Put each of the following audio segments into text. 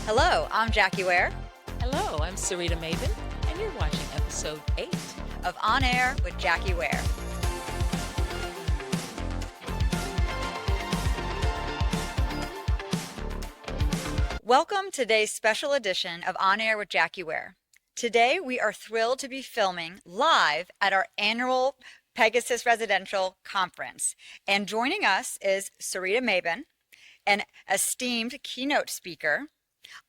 Hello, I'm Jackie Ware Hello, I'm Sarita Maybin, and you're watching episode 8. of On Air with Jackie Ware. Welcome to today's special edition of On Air with Jackie Ware. Today, we are thrilled to be filming live at our annual Pegasus Residential Conference. And joining us is Sarita Maybin, an esteemed keynote speaker,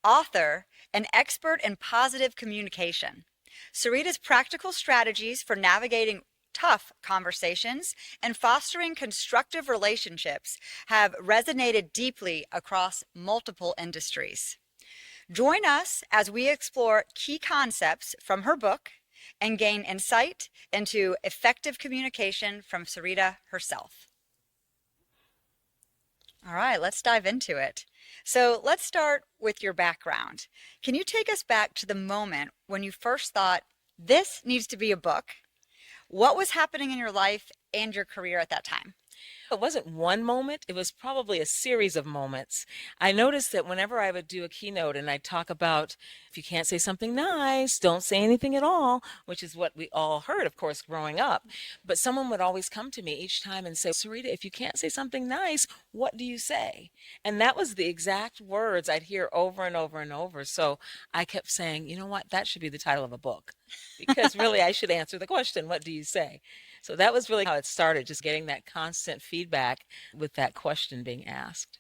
author, and expert in positive communication. Sarita's practical strategies for navigating tough conversations and fostering constructive relationships have resonated deeply across multiple industries. Join us as we explore key concepts from her book and gain insight into effective communication from Sarita herself. All right, let's dive into it. So let's start with your background. Can you take us back to the moment when you first thought, this needs to be a book? What was happening in your life and your career at that time? It wasn't one moment, it was probably a series of moments. I noticed that whenever I would do a keynote and I'd talk about if you can't say something nice, don't say anything at all, which is what we all heard, of course, growing up. But someone would always come to me each time and say, Sarita, if you can't say something nice, what do you say? And that was the exact words I'd hear over and over and over. So I kept saying, you know what, that should be the title of a book. Because really, I should answer the question, what do you say? So that was really how it started, just getting that constant feedback with that question being asked.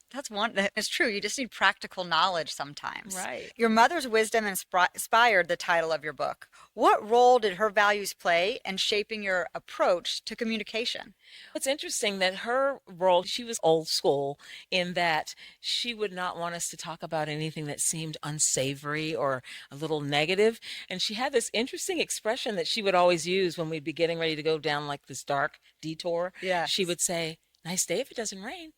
It's true. You just need practical knowledge sometimes. Right. Your mother's wisdom inspired the title of your book. What role did her values play in shaping your approach to communication? It's interesting that her role, she was old school in that she would not want us to talk about anything that seemed unsavory or a little negative. And she had this interesting expression that she would always use when we'd be getting ready to go down like this dark detour. Yes. She would say, nice day if it doesn't rain.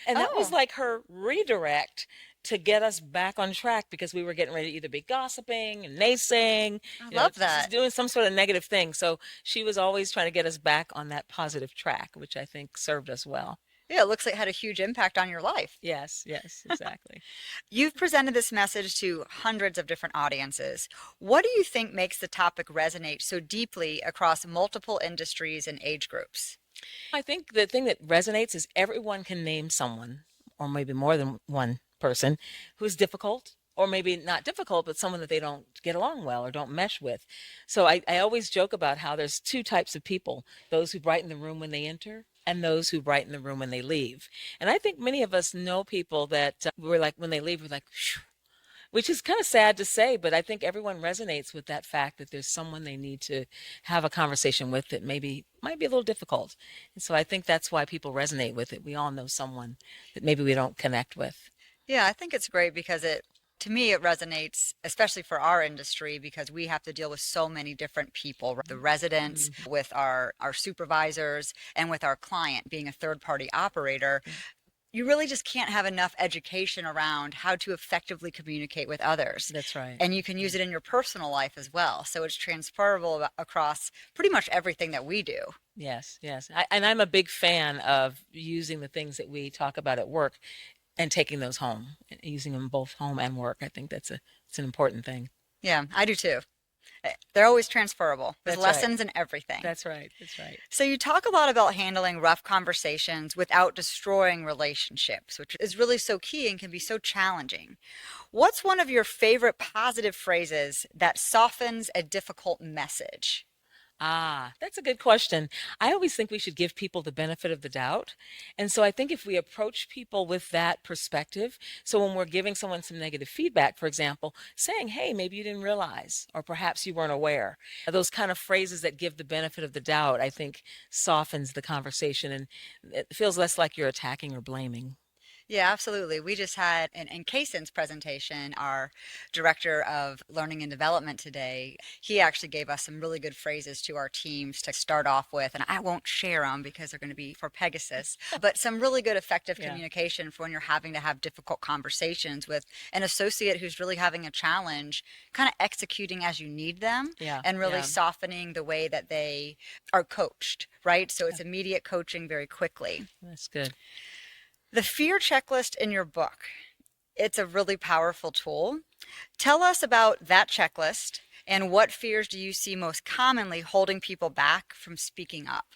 And that was Oh. like her redirect to get us back on track because we were getting ready to either be gossiping and naysaying, I love that. just doing some sort of negative thing. So she was always trying to get us back on that positive track, which I think served us well. Yeah, it looks like it had a huge impact on your life. Yes, exactly. You've presented this message to hundreds of different audiences. What do you think makes the topic resonate so deeply across multiple industries and age groups? I think the thing that resonates is everyone can name someone, or maybe more than one person, who's difficult, or maybe not difficult, but someone that they don't get along well or don't mesh with. So I always joke about how there's two types of people, those who brighten the room when they enter and those who brighten the room when they leave. And I think many of us know people that we're like, when they leave, we're like, phew, which is kind of sad to say, but I think everyone resonates with that fact that there's someone they need to have a conversation with that maybe might be a little difficult. And so I think that's why people resonate with it. We all know someone that maybe we don't connect with. Yeah, I think it's great because to me, it resonates, especially for our industry, because we have to deal with so many different people, the residents, with our supervisors, and with our client being a third party operator. You really just can't have enough education around how to effectively communicate with others. That's right. And you can use it in your personal life as well. So it's transferable across pretty much everything that we do. Yes. And I'm a big fan of using the things that we talk about at work and taking those home, using them both home and work. I think it's an important thing. Yeah, I do too. They're always transferable. There's That's right. lessons in everything. That's right. So you talk a lot about handling rough conversations without destroying relationships, which is really so key and can be so challenging. What's one of your favorite positive phrases that softens a difficult message? That's a good question. I always think we should give people the benefit of the doubt. And so I think if we approach people with that perspective, so when we're giving someone some negative feedback, for example, saying, hey, maybe you didn't realize, or perhaps you weren't aware, those kind of phrases that give the benefit of the doubt, I think softens the conversation and it feels less like you're attacking or blaming. Yeah, absolutely. We just had in Kaysen's presentation, our director of learning and development today, he actually gave us some really good phrases to our teams to start off with. And I won't share them because they're going to be for Pegasus, but some really good effective communication for when you're having to have difficult conversations with an associate who's really having a challenge, kind of executing as you need them and really softening the way that they are coached, right? So it's immediate coaching very quickly. That's good. The fear checklist in your book It's a really powerful tool. Tell us about that checklist and what fears do you see most commonly holding people back from speaking up?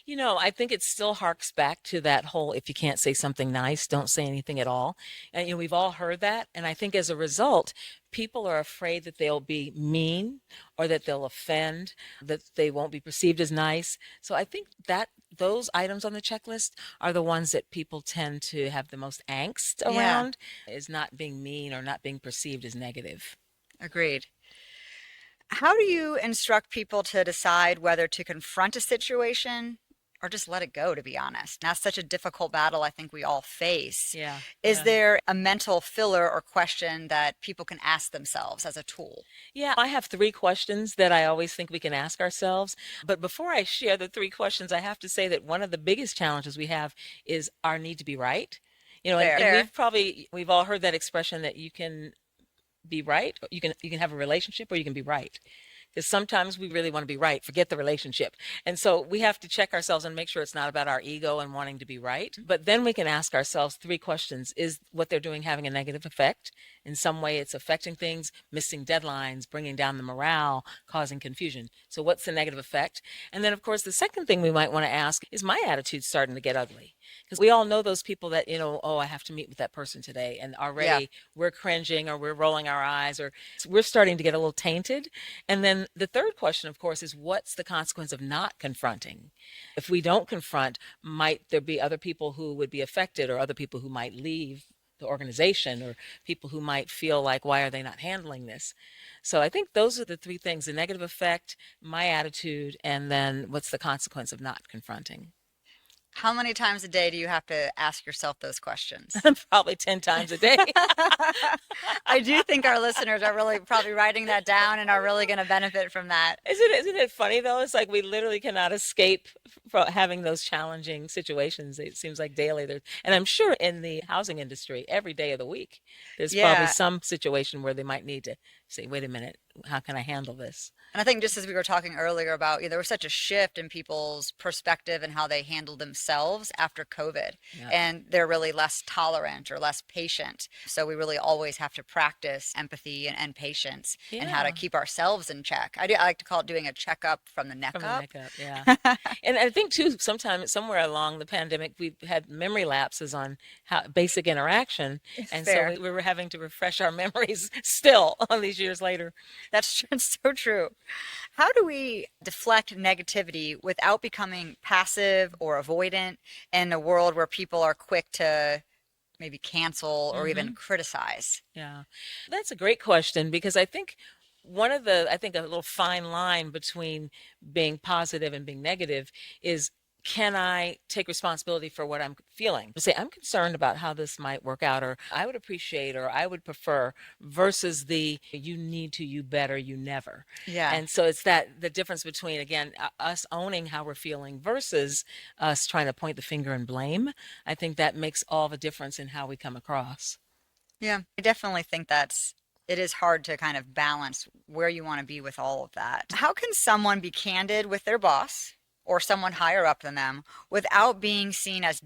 I think it still harks back to that whole if you can't say something nice, don't say anything at all. And we've all heard that. And I think as a result, people are afraid that they'll be mean or that they'll offend, that they won't be perceived as nice. So I think that those items on the checklist are the ones that people tend to have the most angst Yeah, around, is not being mean or not being perceived as negative. agreed. How do you instruct people to decide whether to confront a situation or just let it go, to be honest? That's such a difficult battle I think we all face. Yeah. Is Yeah. there a mental filler or question that people can ask themselves as a tool? Yeah, I have three questions that I always think we can ask ourselves. But before I share the three questions, I have to say that one of the biggest challenges we have is our need to be right. And Fair. we've all heard that expression that you can be right, you can have a relationship or you can be right. Because sometimes we really want to be right, forget the relationship. And so we have to check ourselves and make sure it's not about our ego and wanting to be right. But then we can ask ourselves three questions. Is what they're doing having a negative effect? In some way, it's affecting things, missing deadlines, bringing down the morale, causing confusion. So what's the negative effect? And then, of course, the second thing we might want to ask is my attitude starting to get ugly? Because we all know those people that, oh, I have to meet with that person today. And Yeah. already we're cringing or we're rolling our eyes or we're starting to get a little tainted. And then the third question, of course, is what's the consequence of not confronting? If we don't confront, might there be other people who would be affected or other people who might leave the organization or people who might feel like, why are they not handling this? So I think those are the three things: the negative effect, my attitude, and then what's the consequence of not confronting? How many times a day do you have to ask yourself those questions? Probably 10 times a day. I do think our listeners are really probably writing that down and are really going to benefit from that. Isn't it funny though? It's like we literally cannot escape from having those challenging situations. It seems like daily there's, and I'm sure in the housing industry, every day of the week, there's probably Yeah. some situation where they might need to say, wait a minute, how can I handle this? And I think just as we were talking earlier about, there was such a shift in people's perspective and how they handled themselves after COVID. Yeah. And they're really less tolerant or less patient. So we really always have to practice empathy and patience and how to Yeah. keep ourselves in check. I like to call it doing a checkup from the neck From the up. neck up, yeah. And I think too, sometimes somewhere along the pandemic, we had memory lapses on how basic interaction, and so Fair. we were having to refresh our memories still all these years later. That's so true. How do we deflect negativity without becoming passive or avoidant in a world where people are quick to maybe cancel or even Hmm. criticize? Yeah, that's a great question because I think a little fine line between being positive and being negative is, can I take responsibility for what I'm feeling? Say, I'm concerned about how this might work out, or I would appreciate, or I would prefer, versus the you need to, you better, you never. Yeah. And so it's that the difference between, again, us owning how we're feeling versus us trying to point the finger and blame. I think that makes all the difference in how we come across. Yeah. I definitely think it is hard to kind of balance where you want to be with all of that. How can someone be candid with their boss or someone higher up than them without being seen as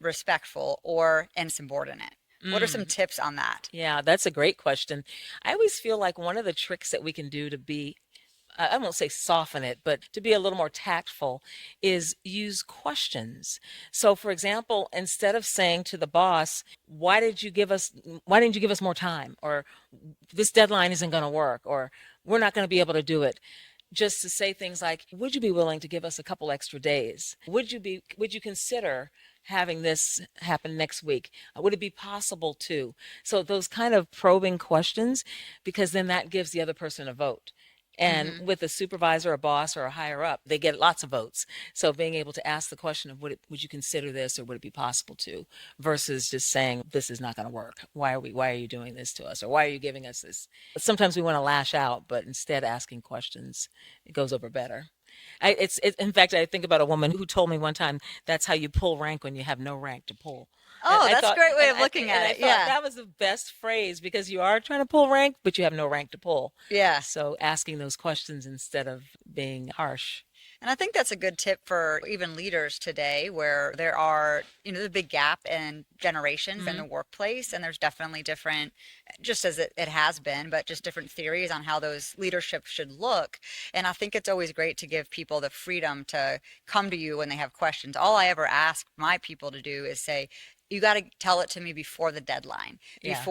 disrespectful or insubordinate? What are some Mm. tips on that? Yeah, that's a great question. I always feel like one of the tricks that we can do to be, I won't say soften it, but to be a little more tactful is use questions. So, for example, instead of saying to the boss, why didn't you give us more time? Or this deadline isn't going to work, or we're not going to be able to do it, just to say things like, would you be willing to give us a couple extra days? Would you consider having this happen next week? Would it be possible to? So those kind of probing questions, because then that gives the other person a vote. And Hmm. with a supervisor, a boss, or a higher up, they get lots of votes. So being able to ask the question of would you consider this or would it be possible to, versus just saying this is not going to work. Why are you doing this to us, or why are you giving us this? Sometimes we want to lash out, but instead asking questions, it goes over better. In fact, I think about a woman who told me one time that's how you pull rank when you have no rank to pull. And Oh, I that's a thought, great way of looking and at I it. thought Yeah. that was the best phrase because you are trying to pull rank, but you have no rank to pull. Yeah. So asking those questions instead of being harsh. And I think that's a good tip for even leaders today, where there are, the big gap in generations in the workplace. And there's definitely different, just as it has been, but just different theories on how those leadership should look. And I think it's always great to give people the freedom to come to you when they have questions. All I ever ask my people to do is say, you got to tell it to me before the deadline, Yeah.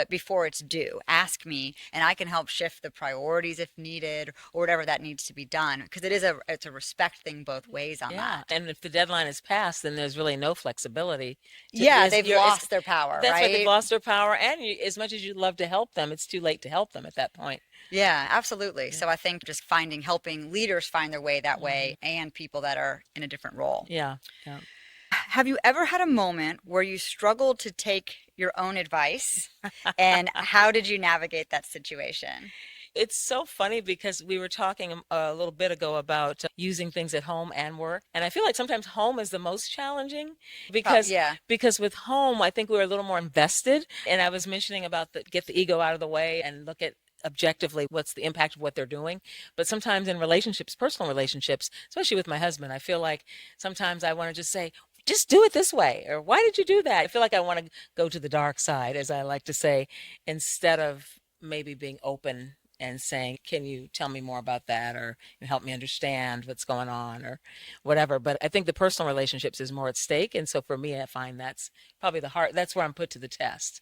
before it's due. Ask me, and I can help shift the priorities if needed, or whatever that needs to be done. Because it's a respect thing both ways on Yeah. that. And if the deadline is passed, then there's really no flexibility. Yeah, they've lost their power, That's right. They've right? lost their power. And as much as you'd love to help them, it's too late to help them at that point. Yeah, absolutely. Yeah. So I think just helping leaders find their way that Mhm. way, and people that are in a different role. Yeah. Yeah. Have you ever had a moment where you struggled to take your own advice, and how did you navigate that situation? It's so funny because we were talking a little bit ago about using things at home and work. And I feel like sometimes home is the most challenging because Yeah. because with home, I think we were a little more invested. And I was mentioning about get the ego out of the way and look at objectively what's the impact of what they're doing. But sometimes in relationships, personal relationships, especially with my husband, I feel like sometimes I want to just say, just do it this way, or why did you do that? I feel like I want to go to the dark side, as I like to say, instead of maybe being open and saying, can you tell me more about that, or help me understand what's going on, or whatever. But I think the personal relationships is more at stake. And so for me, I find that's probably that's where I'm put to the test.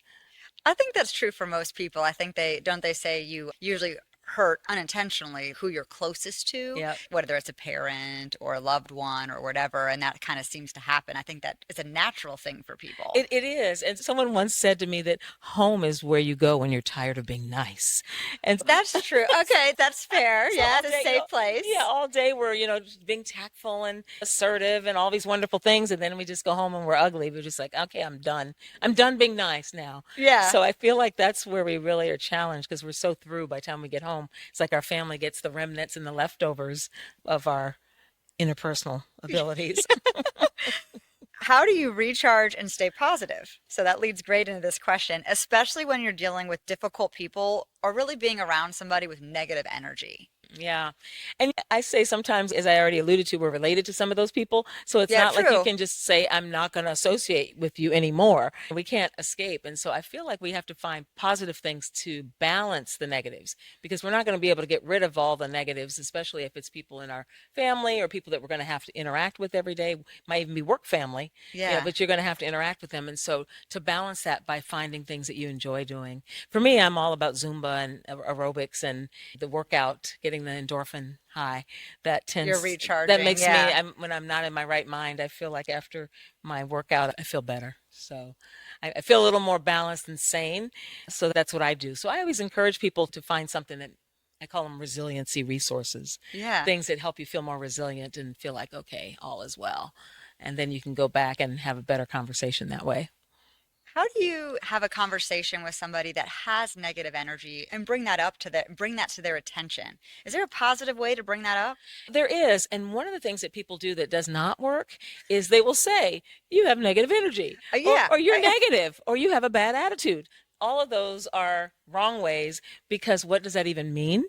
I think that's true for most people. I think they say you usually hurt unintentionally who you're closest to, Yeah. whether it's a parent or a loved one or whatever, and that kind of seems to happen. I think that it's a natural thing for people. It is. And someone once said to me that home is where you go when you're tired of being nice. And That's true. Okay, that's fair. so Yeah, all it's a day, safe place. yeah, all day we're, just being tactful and assertive and all these wonderful things. And then we just go home and we're ugly. We're just like, okay, I'm done. I'm done being nice now. Yeah. So I feel like that's where we really are challenged because we're so through by the time we get home. It's like our family gets the remnants and the leftovers of our interpersonal abilities. How do you recharge and stay positive? So that leads great into this question, especially when you're dealing with difficult people or really being around somebody with negative energy. Yeah. And I say sometimes, as I already alluded to, we're related to some of those people. So it's Yeah, not like you true. can just say, I'm not going to associate with you anymore. We can't escape. And so I feel like we have to find positive things to balance the negatives because we're not going to be able to get rid of all the negatives, especially if it's people in our family or people that we're going to have to interact with every day. Might even be work family, Yeah. but you're going to have to interact with them. And so to balance that by finding things that you enjoy doing. For me, I'm all about Zumba and aerobics and the workout, getting the endorphin high You're that recharging. makes me Yeah. when I'm not in my right mind, I feel like after my workout I feel better. So I feel a little more balanced and sane. So that's what I do. So I always encourage people to find something that I call them resiliency resources, Yeah. things that help you feel more resilient and feel like, okay, all is well. And then you can go back and have a better conversation that way. How do you have a conversation with somebody that has negative energy and bring that to their attention? Is there a positive way to bring that up? There is. And one of the things that people do that does not work is they will say, you have negative energy, Yeah. or you're Right. negative, or you have a bad attitude. All of those are wrong ways because what does that even mean?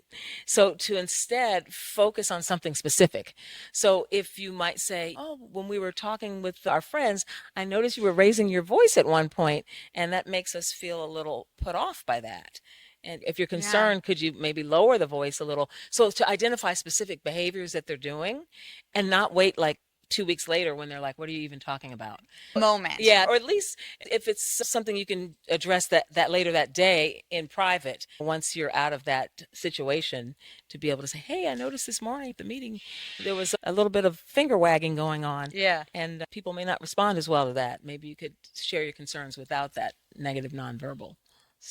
So to instead focus on something specific. So if you might say, oh, when we were talking with our friends, I noticed you were raising your voice at one point, and that makes us feel a little put off by that. And if you're Yeah. concerned, could you maybe lower the voice a little? So to identify specific behaviors that they're doing and not wait like 2 weeks later when they're like, what are you even talking about? Moment. Yeah, or at least if it's something you can address that later that day in private, once you're out of that situation, to be able to say, hey, I noticed this morning at the meeting there was a little bit of finger wagging going on. Yeah. And people may not respond as well to that. Maybe you could share your concerns without that negative nonverbal.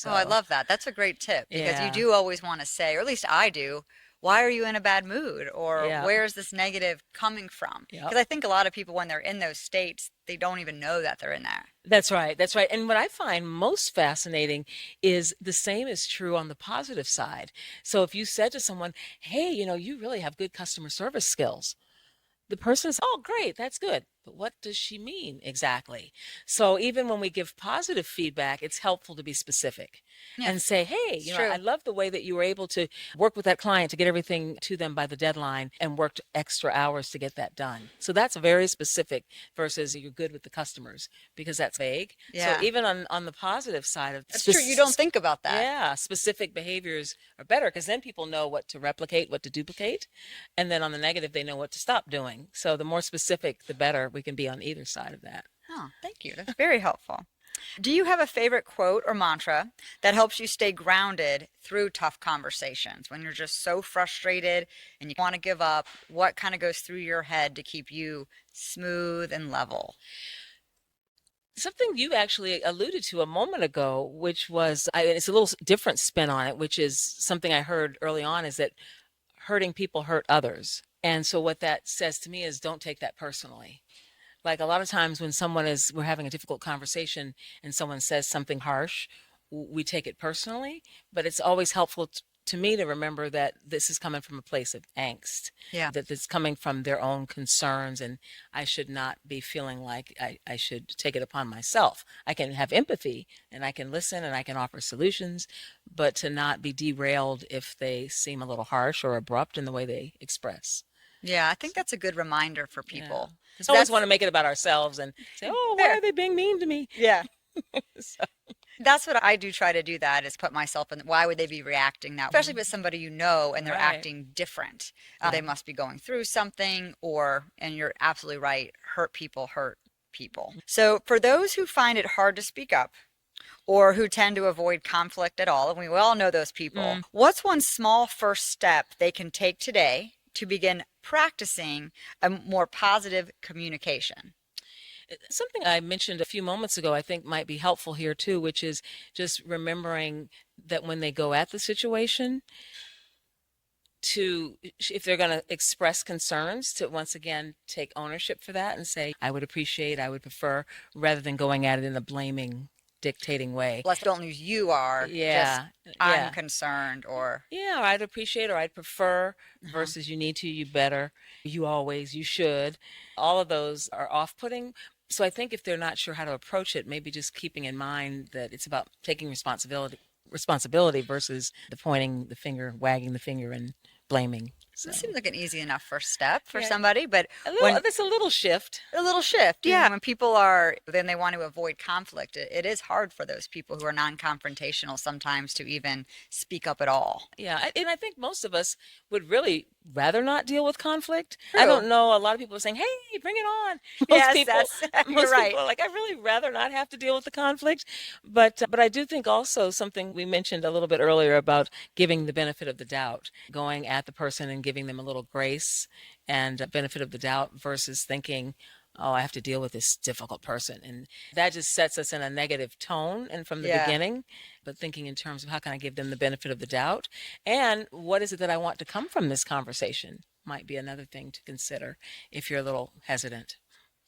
Oh, I So, love that. That's a great tip because you yeah, do always want to say, or at least I do, why are you in a bad mood? Or yeah, where's this negative coming from? yeah. Because I think a lot of people, when they're in those states, they don't even know that they're in there. That's right. That's right. And what I find most fascinating is the same is true on the positive side. So if you said to someone, hey, you really have good customer service skills, the person is, oh, great, that's good. but what does she mean exactly? So even when we give positive feedback, it's helpful to be specific Yeah, and say, hey, it's I true. love the way that you were able to work with that client to get everything to them by the deadline and worked extra hours to get that done. So that's very specific versus you're good with the customers, because that's vague. So Yeah, even on the positive side of that's true. You don't think about that. yeah, specific behaviors are better because then people know what to replicate, what to duplicate. And then on the negative, they know what to stop doing. So the more specific, the better we can be on either side of that. Oh, thank you. That's very helpful. Do you have a favorite quote or mantra that helps you stay grounded through tough conversations when you're just so frustrated and you want to give up? What kind of goes through your head to keep you smooth and level? Something you actually alluded to a moment ago, which was, it's a little different spin on it, which is something I heard early on, is that hurting people hurt others. And so what that says to me is don't take that personally. Like a lot of times when we're having a difficult conversation and someone says something harsh, we take it personally, but it's always helpful to me to remember that this is coming from a place of angst, Yeah. that it's coming from their own concerns, and I should not be feeling like I should take it upon myself. I can have empathy and I can listen and I can offer solutions, but to not be derailed if they seem a little harsh or abrupt in the way they express. Yeah, I think that's a good reminder for Yeah. people. Because I always That's want to make it about ourselves and say, oh, why fair. are they being mean to me? Yeah. So, That's what I do try to do that is put myself in why would they be reacting that, especially with somebody you know and they're right. acting different. They must be going through something or, and you're absolutely right, hurt people hurt people. So for those who find it hard to speak up or who tend to avoid conflict at all, and we all know those people, what's one small first step they can take today to begin practicing a more positive communication? Something I mentioned a few moments ago, I think might be helpful here too, which is just remembering that when they go at the situation, if they're going to express concerns, to once again take ownership for that and say, I would appreciate, I would prefer, rather than going at it in a blaming, dictating way. Let's don't lose you are, just Yeah, I'm yeah. concerned or Yeah, or I'd appreciate or I'd prefer versus you need to, you better, you always, you should. All of those are off-putting. So I think if they're not sure how to approach it, maybe just keeping in mind that it's about taking responsibility versus the pointing the finger, wagging the finger and blaming. So this seems like an easy enough first step for yeah, somebody, but when that's a little shift. a little shift, yeah. When people are, then they want to avoid conflict. It is hard for those people who are non-confrontational sometimes to even speak up at all. Yeah, and I think most of us would really rather not deal with conflict. I True. don't know. A lot of people are saying, "Hey, bring it on." Yes, that's you're Most right. people are like, "I really rather not have to deal with the conflict." But I do think also something we mentioned a little bit earlier about giving the benefit of the doubt, going at the person and giving them a little grace and benefit of the doubt versus thinking, oh, I have to deal with this difficult person. And that just sets us in a negative tone and from the Yeah. beginning, but thinking in terms of how can I give them the benefit of the doubt and what is it that I want to come from this conversation might be another thing to consider if you're a little hesitant.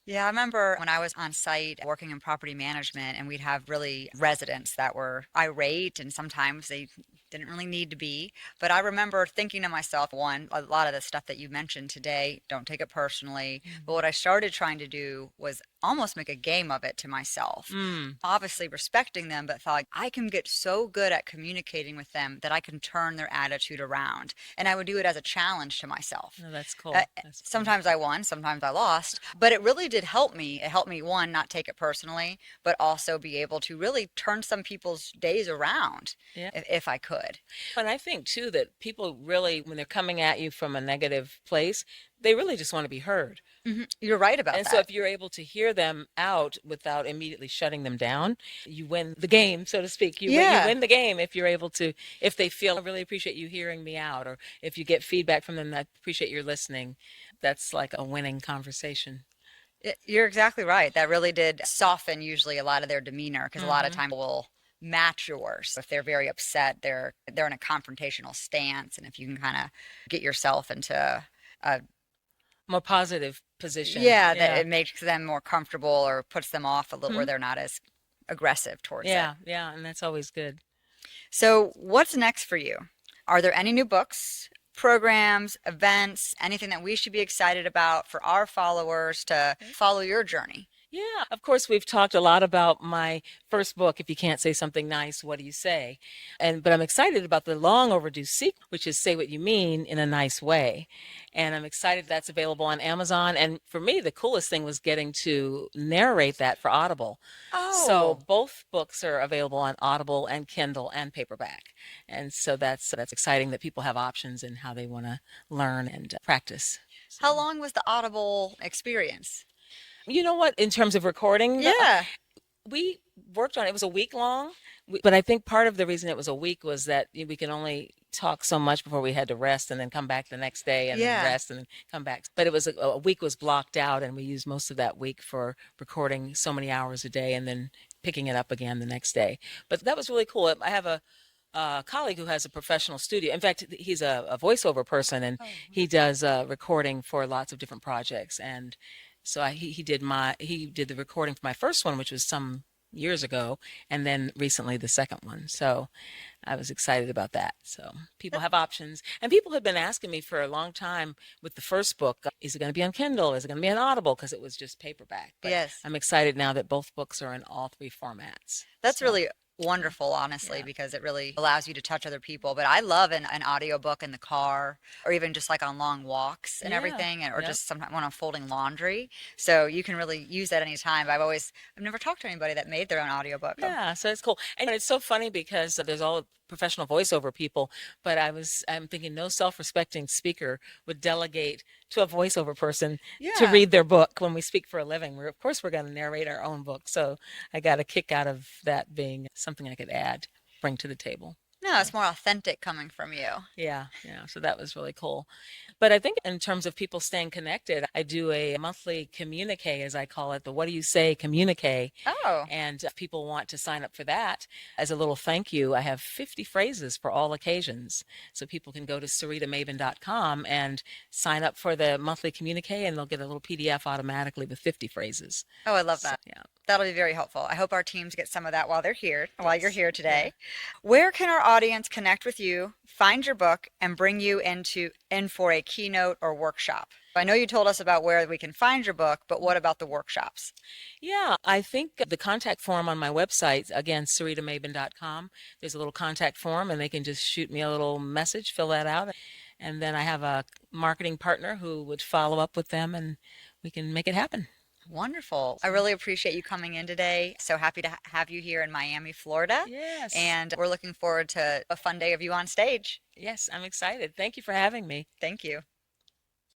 Yeah, I remember when I was on site working in property management and we'd have really residents that were irate and sometimes they didn't really need to be. But I remember thinking to myself, one, a lot of the stuff that you mentioned today, don't take it personally. But what I started trying to do was almost make a game of it to myself. Obviously respecting them, but thought I can get so good at communicating with them that I can turn their attitude around. And I would do it as a challenge to myself. No, that's cool. That's cool. Sometimes I won, sometimes I lost, but it really did help me. It helped me, one, not take it personally, but also be able to really turn some people's days around Yeah. if I could. And I think too that people really, when they're coming at you from a negative place, they really just want to be heard. You're right about And that. so if you're able to hear them out without immediately shutting them down, you win the game, so to speak. You win the game if you're able to, if they feel, I really appreciate you hearing me out, or if you get feedback from them, I appreciate your listening. That's like a winning conversation. You're exactly right. That really did soften usually a lot of their demeanor because a lot of time will match yours. If they're very upset, they're in a confrontational stance, and if you can kind of get yourself into a More positive position. that it makes them more comfortable or puts them off a little where they're not as aggressive towards it. Yeah, and that's always good. So, what's next for you? Are there any new books, programs, events, anything that we should be excited about for our followers to follow your journey? Yeah, of course, we've talked a lot about my first book, If You Can't Say Something Nice, What Do You Say? But I'm excited about the long overdue sequel, which is Say What You Mean in a Nice Way. And I'm excited that's available on Amazon. And for me, the coolest thing was getting to narrate that for Audible. So Oh, both books are available on Audible and Kindle and paperback. And so that's exciting that people have options in how they want to learn and practice. how So, long was the Audible experience? you know what, in terms of recording, Yeah. we worked on it. It was a week long, but I think part of the reason it was a week was that we can only talk so much before we had to rest and then come back the next day and then Yeah. rest and then come back. But it was a week was blocked out, and we used most of that week for recording so many hours a day and then picking it up again the next day. But that was really cool. I have a colleague who has a professional studio. In fact, he's a voiceover person, and he does recording for lots of different projects. And so he did the recording for my first one, which was some years ago, and then recently the second one. So I was excited about that. So people have options, and people have been asking me for a long time with the first book, is it going to be on Kindle? Is it going to be on Audible? Because it was just paperback. But Yes. I'm excited now that both books are in all three formats. That's So, really wonderful, honestly, yeah. because it really allows you to touch other people. But I love an audiobook in the car or even just like on long walks and Yeah. everything, or Yep. just sometimes when I'm folding laundry. So you can really use that anytime. I've never talked to anybody that made their own audiobook. Yeah, so it's cool. And it's so funny because there's all professional voiceover people, but I'm thinking no self-respecting speaker would delegate to a voiceover person to Yeah. read their book when we speak for a living. Of course we're going to narrate our own book. So I got a kick out of that being something I could bring to the table. No, it's more authentic coming from you. Yeah, yeah. So that was really cool. But I think in terms of people staying connected, I do a monthly communique, as I call it, the What Do You Say communique. Oh, And if people want to sign up for that, as a little thank you, I have 50 phrases for all occasions. So people can go to saritamaybin.com and sign up for the monthly communique, and they'll get a little PDF automatically with 50 phrases. oh, I love So, that. yeah. That'll be very helpful. I hope our teams get some of that while you're Yes. here Yeah. today. Where can our audience connect with you, find your book, and bring you in for a keynote or workshop? I know you told us about where we can find your book, but what about the workshops? Yeah, I think the contact form on my website, again, saritamaybin.com, there's a little contact form, and they can just shoot me a little message, fill that out. And then I have a marketing partner who would follow up with them, and we can make it happen. Wonderful. I really appreciate you coming in today. So happy to have you here in Miami, Florida. Yes. And we're looking forward to a fun day of you on stage. Yes, I'm excited. Thank you for having me. Thank you.